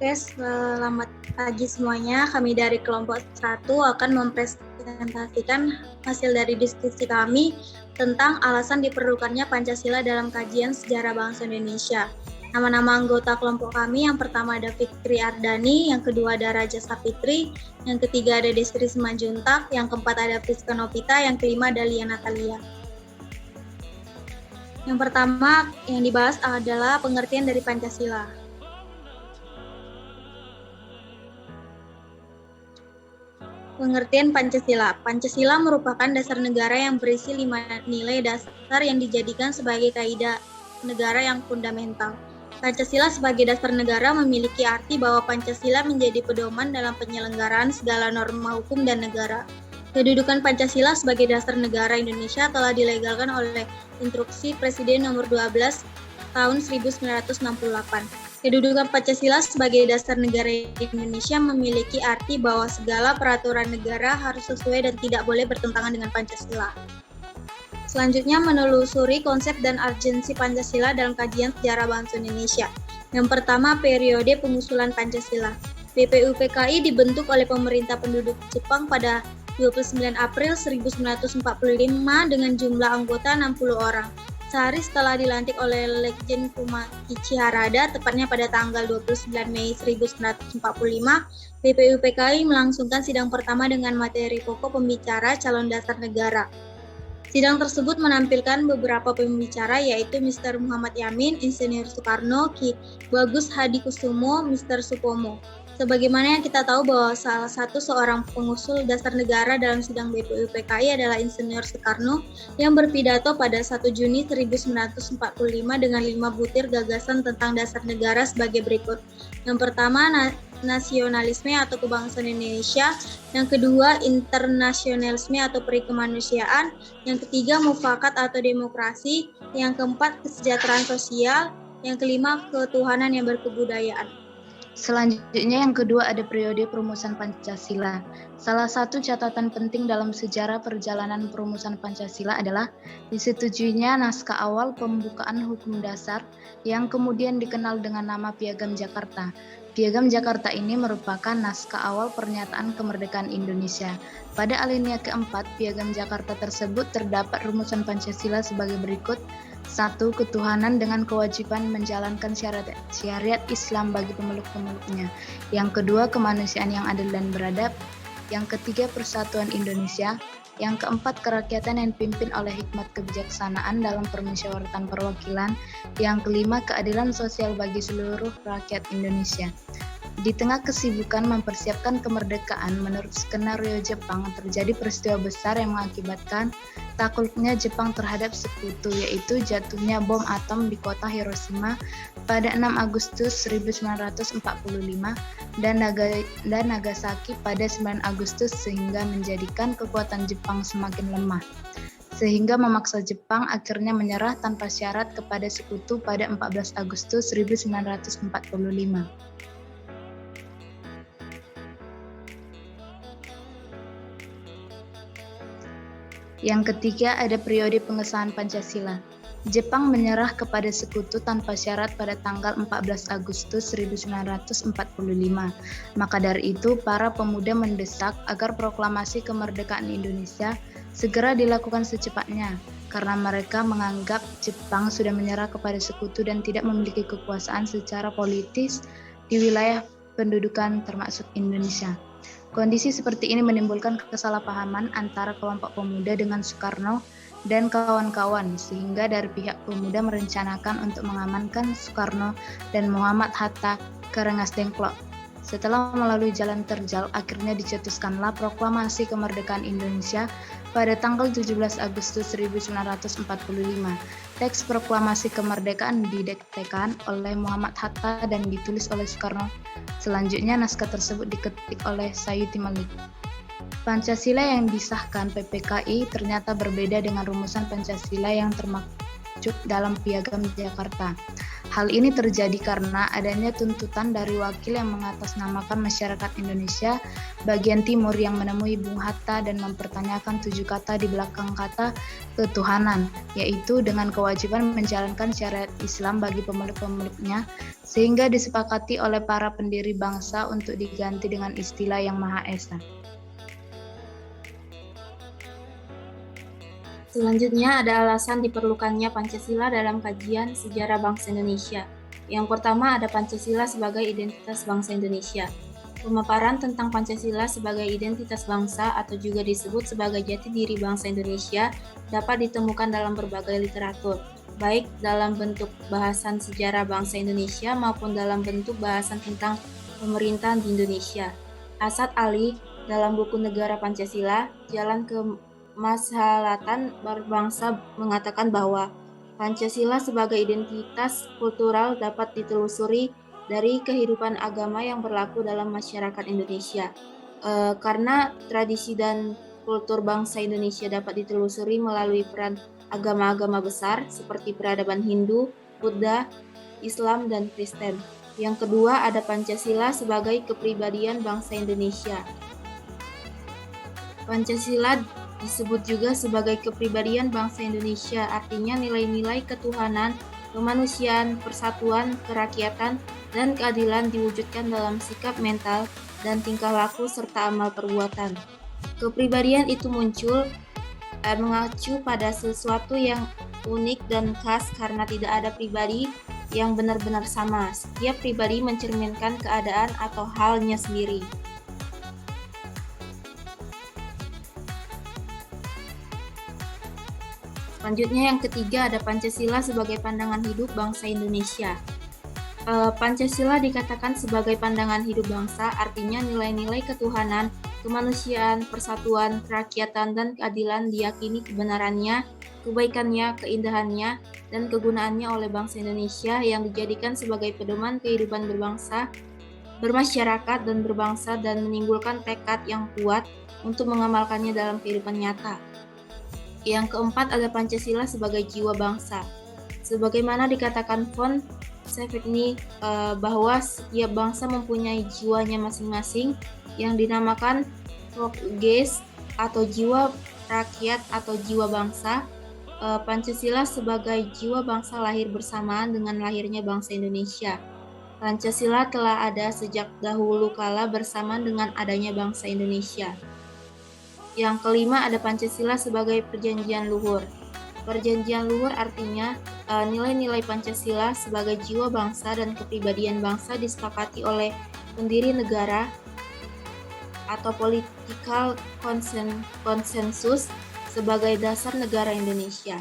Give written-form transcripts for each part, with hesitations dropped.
Oke, selamat pagi semuanya. Kami dari kelompok 1 akan mempresentasikan hasil dari diskusi kami tentang alasan diperlukannya Pancasila dalam kajian sejarah bangsa Indonesia. Nama-nama anggota kelompok kami, yang pertama ada Fikri Ardani, yang kedua ada Raja Sapitri, yang ketiga ada Destri Simanjuntak, yang keempat ada Priska Novita, yang kelima ada Lia Natalia. Yang pertama yang dibahas adalah pengertian dari Pancasila. Pengertian Pancasila. Pancasila merupakan dasar negara yang berisi 5 nilai dasar yang dijadikan sebagai kaidah negara yang fundamental. Pancasila sebagai dasar negara memiliki arti bahwa Pancasila menjadi pedoman dalam penyelenggaraan segala norma hukum dan negara. Kedudukan Pancasila sebagai dasar negara Indonesia telah dilegalkan oleh Instruksi Presiden Nomor 12 tahun 1968. Kedudukan Pancasila sebagai dasar negara Indonesia memiliki arti bahwa segala peraturan negara harus sesuai dan tidak boleh bertentangan dengan Pancasila. Selanjutnya menelusuri konsep dan urgensi Pancasila dalam kajian sejarah bangsa Indonesia. Yang pertama, periode pengusulan Pancasila. BPUPKI dibentuk oleh pemerintah penduduk Jepang pada 29 April 1945 dengan jumlah anggota 60 orang. Sehari setelah dilantik oleh Legend Kumakichi Harada, tepatnya pada tanggal 29 Mei 1945, BPUPKI melangsungkan sidang pertama dengan materi pokok pembicara calon dasar negara. Sidang tersebut menampilkan beberapa pembicara, yaitu Mr. Muhammad Yamin, Insinyur Soekarno, Ki Bagus Hadikusumo, Mr. Supomo. Sebagaimana yang kita tahu bahwa salah satu seorang pengusul dasar negara dalam sidang BPUPKI adalah Insinyur Soekarno yang berpidato pada 1 Juni 1945 dengan 5 butir gagasan tentang dasar negara sebagai berikut. Yang pertama, nasionalisme atau kebangsaan Indonesia. Yang kedua, internasionalisme atau peri kemanusiaan. Yang ketiga, mufakat atau demokrasi. Yang keempat, kesejahteraan sosial. Yang kelima, ketuhanan yang berkebudayaan. Selanjutnya yang kedua ada periode perumusan Pancasila. Salah satu catatan penting dalam sejarah perjalanan perumusan Pancasila adalah disetujuinya naskah awal pembukaan hukum dasar yang kemudian dikenal dengan nama Piagam Jakarta. Piagam Jakarta ini merupakan naskah awal pernyataan kemerdekaan Indonesia. Pada alinea keempat Piagam Jakarta tersebut terdapat rumusan Pancasila sebagai berikut. 1. Ketuhanan dengan kewajiban menjalankan syariat Islam bagi pemeluk-pemeluknya. Yang kedua, kemanusiaan yang adil dan beradab. Yang ketiga, persatuan Indonesia. Yang keempat, kerakyatan yang dipimpin oleh hikmat kebijaksanaan dalam permusyawaratan perwakilan. Yang kelima, keadilan sosial bagi seluruh rakyat Indonesia. Di tengah kesibukan mempersiapkan kemerdekaan, menurut skenario Jepang, terjadi peristiwa besar yang mengakibatkan takluknya Jepang terhadap sekutu, yaitu jatuhnya bom atom di kota Hiroshima pada 6 Agustus 1945 dan Nagasaki pada 9 Agustus sehingga menjadikan kekuatan Jepang semakin lemah. Sehingga memaksa Jepang akhirnya menyerah tanpa syarat kepada sekutu pada 14 Agustus 1945. Yang ketiga ada periode pengesahan Pancasila. Jepang menyerah kepada sekutu tanpa syarat pada tanggal 14 Agustus 1945. Maka dari itu, para pemuda mendesak agar proklamasi kemerdekaan Indonesia segera dilakukan secepatnya, karena mereka menganggap Jepang sudah menyerah kepada sekutu dan tidak memiliki kekuasaan secara politis di wilayah pendudukan termasuk Indonesia. Kondisi seperti ini menimbulkan kesalahpahaman antara kelompok pemuda dengan Soekarno dan kawan-kawan, sehingga dari pihak pemuda merencanakan untuk mengamankan Soekarno dan Muhammad Hatta ke Rengas Dengklok. Setelah melalui jalan terjal, akhirnya dicetuskanlah proklamasi kemerdekaan Indonesia pada tanggal 17 Agustus 1945. Teks proklamasi kemerdekaan didiktekan oleh Muhammad Hatta dan ditulis oleh Soekarno. Selanjutnya naskah tersebut diketik oleh Sayuti Malik. Pancasila yang disahkan PPKI ternyata berbeda dengan rumusan Pancasila yang termaktub dalam Piagam Jakarta. Hal ini terjadi karena adanya tuntutan dari wakil yang mengatasnamakan masyarakat Indonesia bagian timur yang menemui Bung Hatta dan mempertanyakan 7 kata di belakang kata ketuhanan, yaitu dengan kewajiban menjalankan syariat Islam bagi pemeluk-pemeluknya, sehingga disepakati oleh para pendiri bangsa untuk diganti dengan istilah yang Maha Esa. Selanjutnya ada alasan diperlukannya Pancasila dalam kajian sejarah bangsa Indonesia. Yang pertama ada Pancasila sebagai identitas bangsa Indonesia. Pemaparan tentang Pancasila sebagai identitas bangsa atau juga disebut sebagai jati diri bangsa Indonesia dapat ditemukan dalam berbagai literatur, baik dalam bentuk bahasan sejarah bangsa Indonesia maupun dalam bentuk bahasan tentang pemerintahan di Indonesia. Asad Ali dalam buku Negara Pancasila, Jalan ke Maslahatan Berbangsa mengatakan bahwa Pancasila sebagai identitas kultural dapat ditelusuri dari kehidupan agama yang berlaku dalam masyarakat Indonesia. Karena tradisi dan kultur bangsa Indonesia dapat ditelusuri melalui peran agama-agama besar seperti peradaban Hindu, Buddha, Islam, dan Kristen. Yang kedua ada Pancasila sebagai kepribadian bangsa Indonesia. Pancasila disebut juga sebagai kepribadian bangsa Indonesia, artinya nilai-nilai ketuhanan, kemanusiaan, persatuan, kerakyatan, dan keadilan diwujudkan dalam sikap mental dan tingkah laku serta amal perbuatan. Kepribadian itu muncul mengacu pada sesuatu yang unik dan khas karena tidak ada pribadi yang benar-benar sama. Setiap pribadi mencerminkan keadaan atau halnya sendiri. Selanjutnya yang ketiga ada Pancasila sebagai pandangan hidup bangsa Indonesia. Pancasila dikatakan sebagai pandangan hidup bangsa, artinya nilai-nilai ketuhanan, kemanusiaan, persatuan, kerakyatan, dan keadilan diyakini kebenarannya, kebaikannya, keindahannya, dan kegunaannya oleh bangsa Indonesia yang dijadikan sebagai pedoman kehidupan berbangsa, bermasyarakat, dan berbangsa dan menimbulkan tekad yang kuat untuk mengamalkannya dalam kehidupan nyata. Yang keempat ada Pancasila sebagai jiwa bangsa. Sebagaimana dikatakan von Scheveningen bahwa setiap bangsa mempunyai jiwanya masing-masing yang dinamakan Volksgeist atau jiwa rakyat atau jiwa bangsa. Pancasila sebagai jiwa bangsa lahir bersamaan dengan lahirnya bangsa Indonesia. Pancasila telah ada sejak dahulu kala bersamaan dengan adanya bangsa Indonesia. Yang kelima ada Pancasila sebagai perjanjian luhur. Perjanjian luhur artinya nilai-nilai Pancasila sebagai jiwa bangsa dan kepribadian bangsa disepakati oleh pendiri negara atau political consensus sebagai dasar negara Indonesia.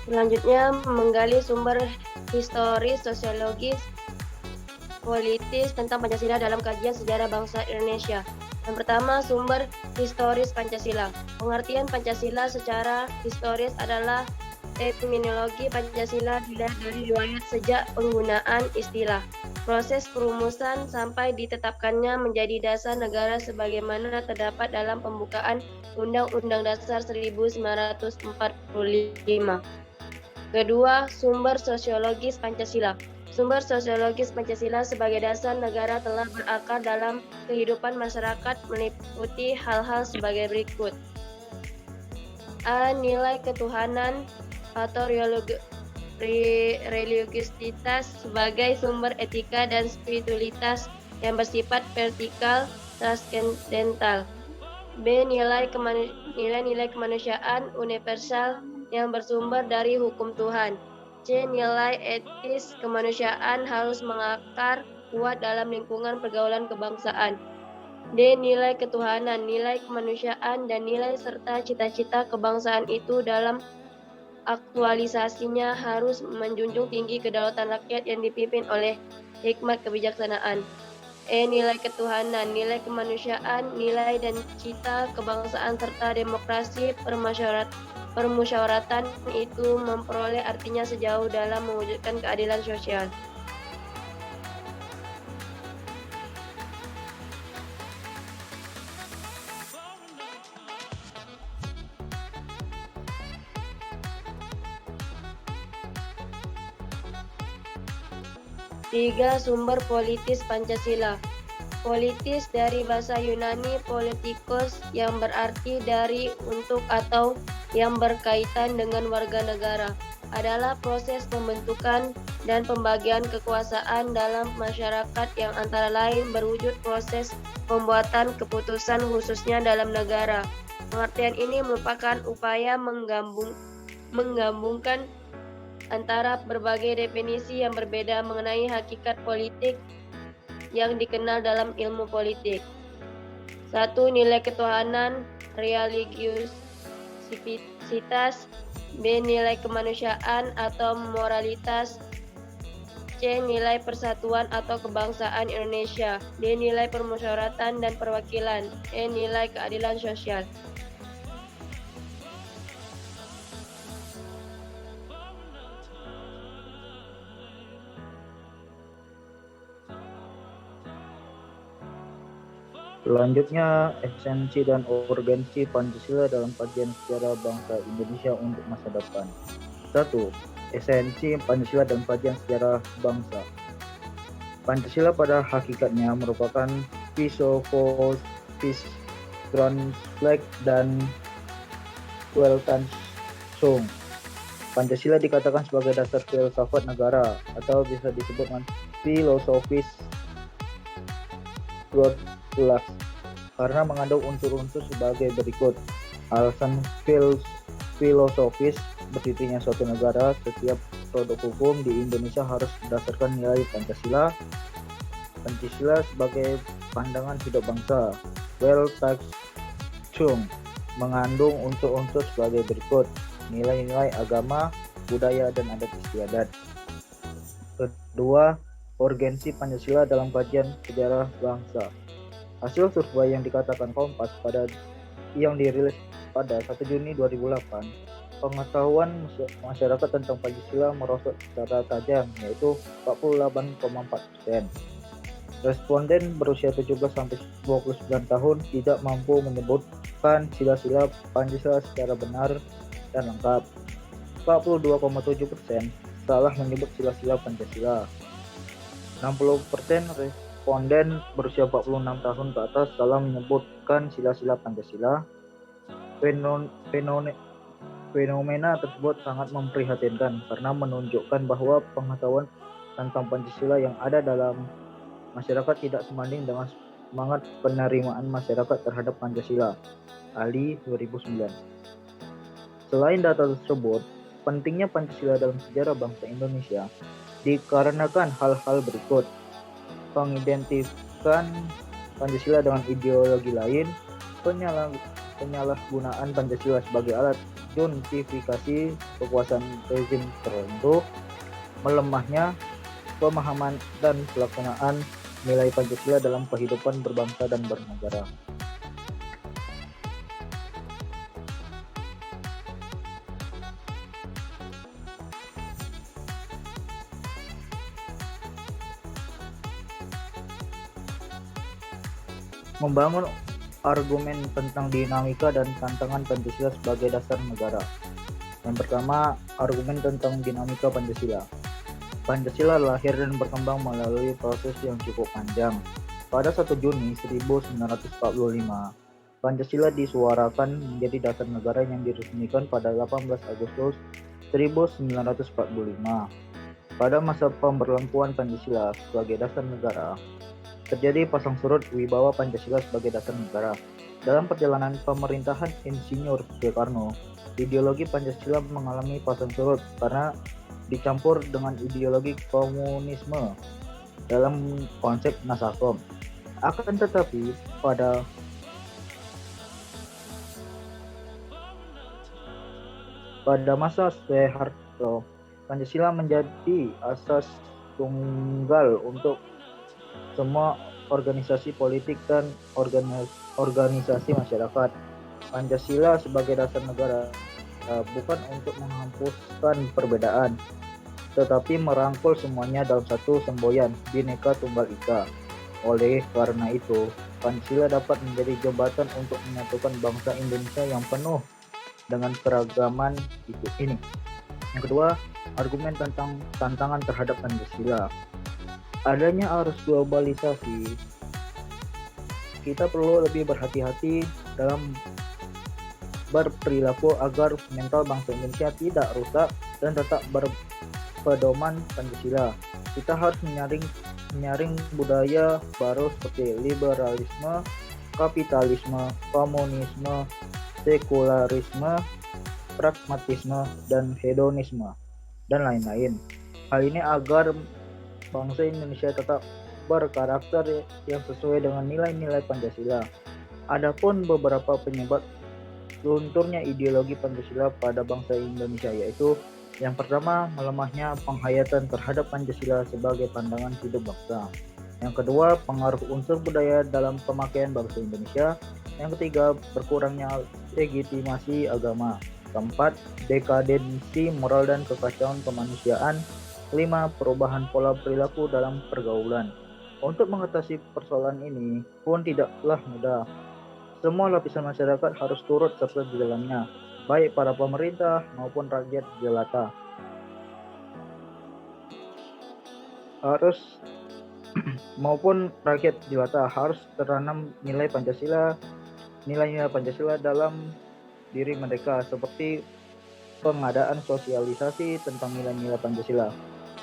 Selanjutnya, menggali sumber historis, sosiologis, politis tentang Pancasila dalam kajian sejarah bangsa Indonesia. Yang pertama, sumber historis Pancasila. Pengertian Pancasila secara historis adalah terminologi Pancasila dilihat dari riwayat sejak penggunaan istilah, proses perumusan sampai ditetapkannya menjadi dasar negara sebagaimana terdapat dalam pembukaan Undang-Undang Dasar 1945. Kedua, sumber sosiologis Pancasila. Sumber sosiologis Pancasila sebagai dasar negara telah berakar dalam kehidupan masyarakat meliputi hal-hal sebagai berikut. A. Nilai ketuhanan atau religiositas sebagai sumber etika dan spiritualitas yang bersifat vertikal transcendental. B. Nilai kemanusiaan universal yang bersumber dari hukum Tuhan. C. Nilai etis kemanusiaan harus mengakar kuat dalam lingkungan pergaulan kebangsaan. D. Nilai ketuhanan, nilai kemanusiaan, dan nilai serta cita-cita kebangsaan itu dalam aktualisasinya harus menjunjung tinggi kedaulatan rakyat yang dipimpin oleh hikmat kebijaksanaan. E. Nilai ketuhanan, nilai kemanusiaan, nilai dan cita kebangsaan serta demokrasi permusyawaratan itu memperoleh artinya sejauh dalam mewujudkan keadilan sosial. 3. Sumber politis Pancasila. Politis dari bahasa Yunani politikos yang berarti dari, untuk, atau yang berkaitan dengan warga negara, adalah proses pembentukan dan pembagian kekuasaan dalam masyarakat yang antara lain berwujud proses pembuatan keputusan khususnya dalam negara. Pengertian ini merupakan upaya menggabungkan antara berbagai definisi yang berbeda mengenai hakikat politik yang dikenal dalam ilmu politik. 1. Nilai ketuhanan, religiositas. B. Nilai kemanusiaan atau moralitas. C. Nilai persatuan atau kebangsaan Indonesia. D. Nilai permusyawaratan dan perwakilan. E. Nilai keadilan sosial. Selanjutnya, esensi dan urgensi Pancasila dalam kajian sejarah bangsa Indonesia untuk masa depan. 1. Esensi Pancasila dalam kajian sejarah bangsa. Pancasila pada hakikatnya merupakan filosofis Transflex dan Weltanschauung. Pancasila dikatakan sebagai dasar filsafat negara atau bisa disebut dengan filosofis karena mengandung unsur-unsur sebagai berikut. Alasan filosofis berdirinya suatu negara, setiap produk hukum di Indonesia harus berdasarkan nilai Pancasila. Pancasila sebagai pandangan hidup bangsa. Weltanschauung mengandung unsur-unsur sebagai berikut: nilai-nilai agama, budaya, dan adat istiadat. Kedua, urgensi Pancasila dalam kajian sejarah bangsa. Hasil survei yang dikatakan Kompas yang dirilis pada 1 Juni 2008, pengetahuan masyarakat tentang Pancasila merosot secara tajam, yaitu 48,4%. Responden berusia 17-29 tahun tidak mampu menyebutkan sila-sila Pancasila secara benar dan lengkap. 42,7% salah menyebut sila-sila Pancasila. 60% responden berusia 46 tahun ke atas salah menyebutkan sila-sila Pancasila. Fenomena tersebut sangat memprihatinkan karena menunjukkan bahwa pengetahuan tentang Pancasila yang ada dalam masyarakat tidak sebanding dengan semangat penerimaan masyarakat terhadap Pancasila. Ali 2009. Selain data tersebut, pentingnya Pancasila dalam sejarah bangsa Indonesia dikarenakan hal-hal berikut: pengidentikan Pancasila dengan ideologi lain, penyalahgunaan Pancasila sebagai alat justifikasi kekuasaan rezim tertentu, melemahnya pemahaman dan pelaksanaan nilai Pancasila dalam kehidupan berbangsa dan bernegara. Membangun argumen tentang dinamika dan tantangan Pancasila sebagai dasar negara. Yang pertama, argumen tentang dinamika Pancasila. Pancasila lahir dan berkembang melalui proses yang cukup panjang. Pada 1 Juni 1945, Pancasila disuarakan menjadi dasar negara yang diresmikan pada 18 Agustus 1945. Pada masa pemberlakuan Pancasila sebagai dasar negara, terjadi pasang surut wibawa Pancasila sebagai dasar negara. Dalam perjalanan pemerintahan Insinyur Soekarno, ideologi Pancasila mengalami pasang surut karena dicampur dengan ideologi komunisme dalam konsep Nasakom. Akan tetapi pada masa Soeharto, Pancasila menjadi asas tunggal untuk semua organisasi politik dan organisasi masyarakat. Pancasila sebagai dasar negara bukan untuk menghapuskan perbedaan, tetapi merangkul semuanya dalam satu semboyan Bhinneka Tunggal Ika. Oleh karena itu, Pancasila dapat menjadi jembatan untuk menyatukan bangsa Indonesia yang penuh dengan keragaman ini. Yang kedua, argumen tentang tantangan terhadap Pancasila. adanya arus globalisasi, kita perlu lebih berhati-hati dalam berperilaku agar mental bangsa Indonesia tidak rusak dan tetap berpedoman Pancasila. Kita harus menyaring budaya baru seperti liberalisme, kapitalisme, komunisme, sekularisme, pragmatisme, dan hedonisme, dan lain-lain. Hal ini agar bangsa Indonesia tetap berkarakter yang sesuai dengan nilai-nilai Pancasila. Adapun beberapa penyebab lunturnya ideologi Pancasila pada bangsa Indonesia yaitu yang pertama, melemahnya penghayatan terhadap Pancasila sebagai pandangan hidup bangsa. Yang kedua, pengaruh unsur budaya dalam pemakaian bangsa Indonesia. Yang ketiga, berkurangnya legitimasi agama. Keempat, dekadensi moral dan kekacauan kemanusiaan. Kelima, perubahan pola perilaku dalam pergaulan. Untuk mengatasi persoalan ini pun tidaklah mudah. Semua lapisan masyarakat harus turut serta di dalamnya, baik para pemerintah maupun rakyat jelata. Harus tertanam nilai-nilai Pancasila dalam diri mereka, seperti pengadaan sosialisasi tentang nilai-nilai Pancasila,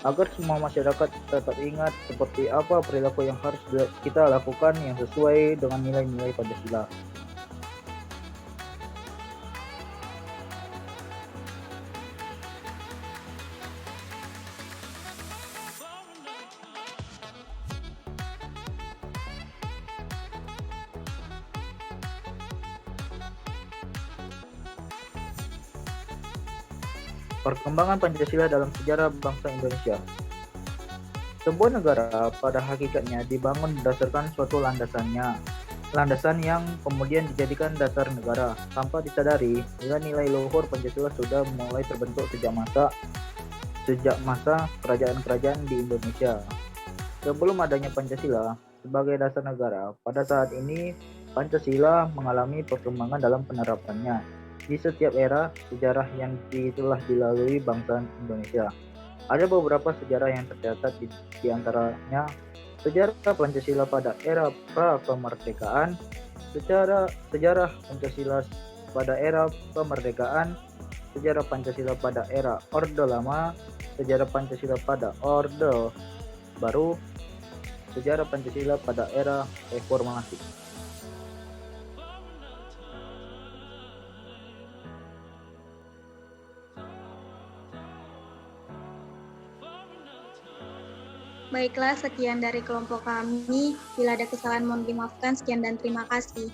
agar semua masyarakat tetap ingat seperti apa perilaku yang harus kita lakukan yang sesuai dengan nilai-nilai Pancasila. Perkembangan Pancasila dalam sejarah bangsa Indonesia. Sebuah negara pada hakikatnya dibangun berdasarkan suatu landasan yang kemudian dijadikan dasar negara. Tanpa disadari, nilai-nilai luhur Pancasila sudah mulai terbentuk sejak masa kerajaan-kerajaan di Indonesia. Sebelum adanya Pancasila sebagai dasar negara, pada saat ini Pancasila mengalami perkembangan dalam penerapannya di setiap era sejarah yang telah dilalui bangsa Indonesia. Ada beberapa sejarah yang tercatat di antaranya sejarah Pancasila pada era pra-kemerdekaan, sejarah Pancasila pada era kemerdekaan, sejarah Pancasila pada era Orde Lama, sejarah Pancasila pada Orde Baru, sejarah Pancasila pada era reformasi. Baiklah, sekian dari kelompok kami. Bila ada kesalahan mohon dimaafkan. Sekian dan terima kasih.